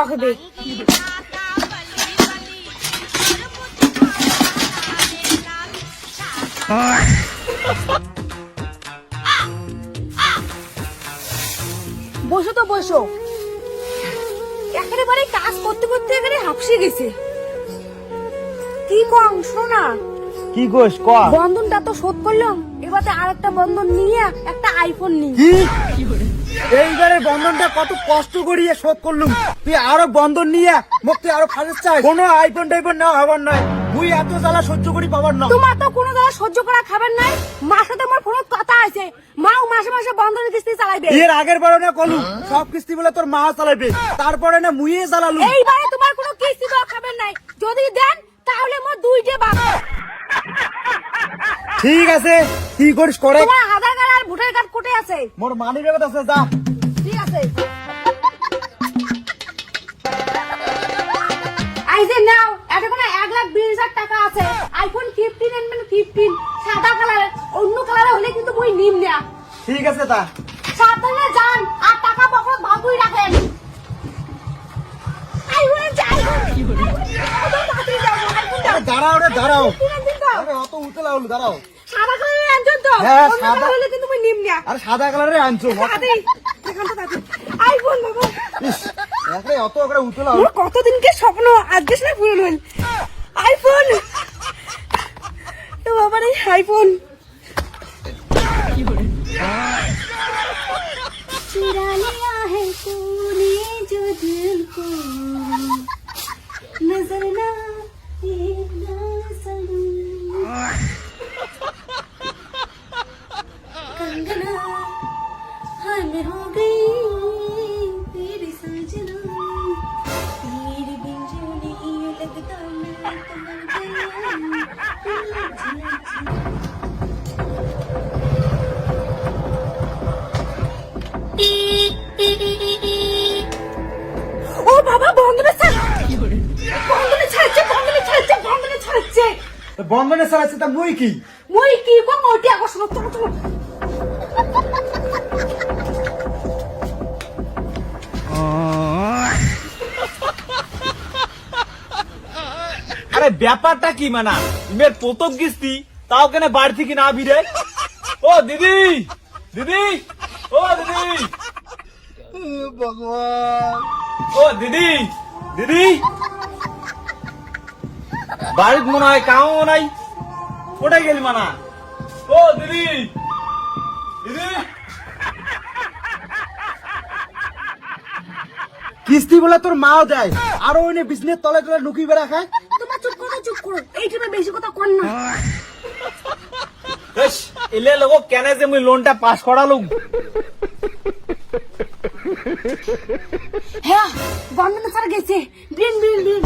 হবে। বসো তো বসো, একেবারে কাজ করতে করতে একেবারে হাঁপসে গেছে। কি কম শোনা, কি গোস ক বন্ধনটা তো শোধ করলাম, এবারে আরেকটা বন্ধন নিয়ে একটা আইফোন নিই। কি এইবারের বন্ধনটা কত কষ্ট করিয়ে শোধ করলুম, তুই আরো বন্ধন নিয়ে মুক্তি আরো ফাঁসিস চাই। কোনো আইফোন টাইফোন নেওয়া হবার নয়, তুই এত জ্বালা সহ্য করি পাবার না। তোমার তো কোনো জ্বালা সহ্য করা খাবার নাই। মার সাথে আমার ফোনত কথা আছে, মাও মাসে মাসে বন্ধনের কিস্তি চালাইবে। এর আগের বারও না কলু সব কিস্তি বলে তোর মা চালাইবে, তারপরে না মুইয়ে জ্বালালু। এইবারে তোমার কোনো কিস্তি দেওয়া খাবার নাই, যদি দেন তাহলে মোর দুইটে বাবা। ঠিক আছে কি করিস করে। তোমার আধার কার্ড আর ভোটার কার্ড কোটে আছে? মোর মানি ব্যাগত আছে, যা। ঠিক আছে, এই যে নাও, এটা কোনো 1,20,000 টাকা আছে। আইফোন 15 আনবেন, 15 সাদা কালার, অন্য কালারে হলে কিন্তু বই নিম না। ঠিক আছে তা সাবধানে যান আর টাকা পকেট ভাগুই রাখেন। আইফোনে যাই দাঁড়াও রে দাঁড়াও, আরে অত উতলা হলো, দাঁড়াও। সাদা কালারের আনছেন তো? হ্যাঁ, অন্য সাদা। কালার হলে কিন্তু বই নিম না। আরে সাদা কালারে আনছো আইফোন বাবা, একরে অত করে উতলা হলো। মোর কতদিনকে স্বপ্ন আজকে না পূরণ হল। আইফোন তো বাবা রে, আইফোন। चुरा लिया है तूने जो दिल को, नजर ना ये ना सनम, कंगना हम हो गई तेरी सजना, तेरे बिन जो नहीं लगता मैं तो मर गया। ও বাবা, বন্ধনে ছাড়ছে, বন্ধনে ছাড়ছে, বন্ধনে ছাড়ছে, বন্ধনে ছাড়ছে। বন্ধনে চালাচ্ছে তা মুই কি মই কি কম ওটি আকর্ষণ চলো চলো। আরে ব্যাপারটা কি মানা, ইমের প্রথম কিস্তি তাও কেন বাড়ি থেকে না ভিড়ে। ও দিদি, দিদি, ও দিদি, ভগবান। ও দিদি, দিদি, বাড়িতে মনে হয় কামও নাই, কোথায় গেলি মানা? ও দিদি, দিদি, কিস্তি বলে তোর মাও দেয়, আরো ওই বিজনেস তলে তলে ঢুকি বেড়া খায়। তোমার চুপ করো, চুপ করো, এই টাইমে বেশি কথা কর না। বেশ এলে লোক কেন যে মুই লোনটা পাস করালুম। হ্যাঁ, বন্ধনে ছাড়া গেছে, বিন বিন বিন।